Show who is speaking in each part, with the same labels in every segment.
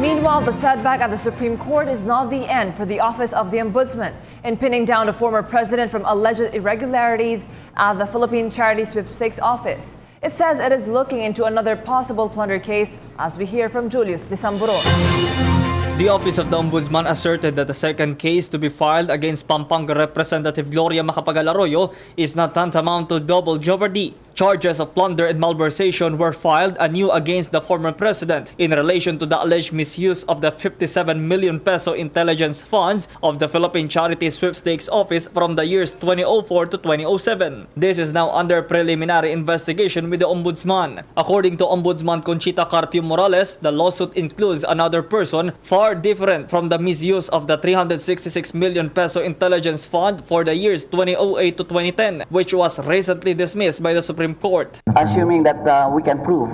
Speaker 1: Meanwhile, the setback at the Supreme Court is not the end for the Office of the Ombudsman in pinning down the former president from alleged irregularities at the Philippine Charity Sweepstakes Office. It says it is looking into another possible plunder case, as we hear from Julius Disamburon.
Speaker 2: The Office of the Ombudsman asserted that the second case to be filed against Pampanga Representative Gloria Macapagal Arroyo is not tantamount to double jeopardy. Charges of plunder and malversation were filed anew against the former president in relation to the alleged misuse of the 57 million peso intelligence funds of the Philippine Charity Sweepstakes Office from the years 2004 to 2007. This is now under preliminary investigation with the Ombudsman. According to Ombudsman Conchita Carpio Morales, the lawsuit includes another person far different from the misuse of the 366 million peso intelligence fund for the years 2008 to 2010, which was recently dismissed by the Supreme Court.
Speaker 3: Assuming that we can prove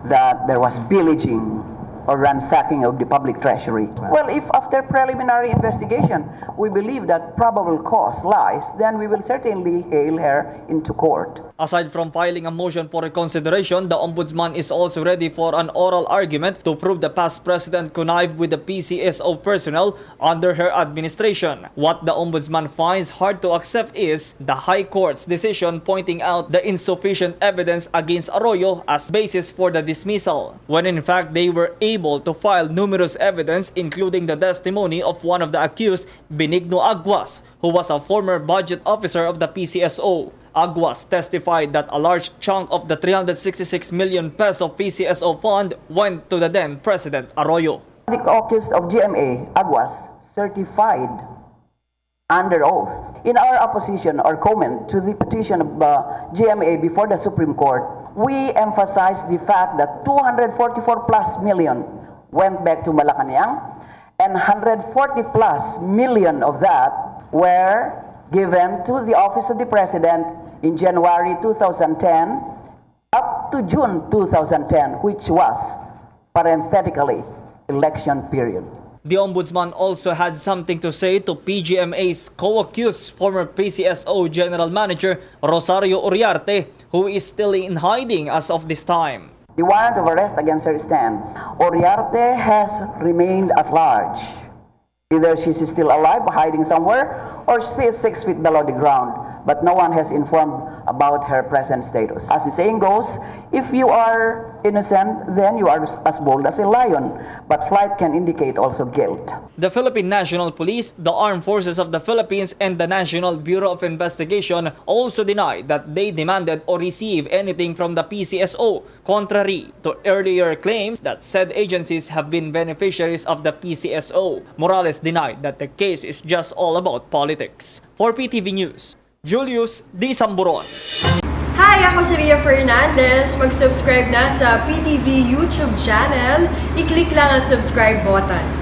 Speaker 3: that there was pillaging or ransacking of the public treasury. Well, if after preliminary investigation we believe that probable cause lies, then we will certainly hail her into court.
Speaker 2: Aside from filing a motion for reconsideration, the Ombudsman is also ready for an oral argument to prove the past president connived with the PCSO personnel under her administration. What the Ombudsman finds hard to accept is the High Court's decision pointing out the insufficient evidence against Arroyo as basis for the dismissal, when in fact they were able to file numerous evidence, including the testimony of one of the accused, Benigno Aguas, who was a former budget officer of the PCSO. Aguas testified that a large chunk of the 366 million peso PCSO fund went to the then President Arroyo.
Speaker 3: The accused of GMA, Aguas, certified under oath. In our opposition or comment to the petition of GMA before the Supreme Court, we emphasize the fact that 244 plus million went back to Malacanang and 140 plus million of that were given to the Office of the President in January 2010 up to June 2010, which was parenthetically election period.
Speaker 2: The Ombudsman also had something to say to PGMA's co-accused former PCSO General Manager Rosario Uriarte, who is still in hiding as of this time.
Speaker 3: The warrant of arrest against her stands. Uriarte has remained at large. Either she is still alive, hiding somewhere, or she is 6 feet below the ground, but no one has informed about her present status. As the saying goes, if you are innocent, then you are as bold as a lion, but flight can indicate also guilt.
Speaker 2: The Philippine National Police, the Armed Forces of the Philippines, and the National Bureau of Investigation also denied that they demanded or received anything from the PCSO, contrary to earlier claims that said agencies have been beneficiaries of the PCSO. Morales denied that the case is just all about politics. For PTV News, Julius Disamburon.
Speaker 4: Hi! Ako si Ria Fernandez. Mag-subscribe na sa PTV YouTube channel. I-click lang ang subscribe button.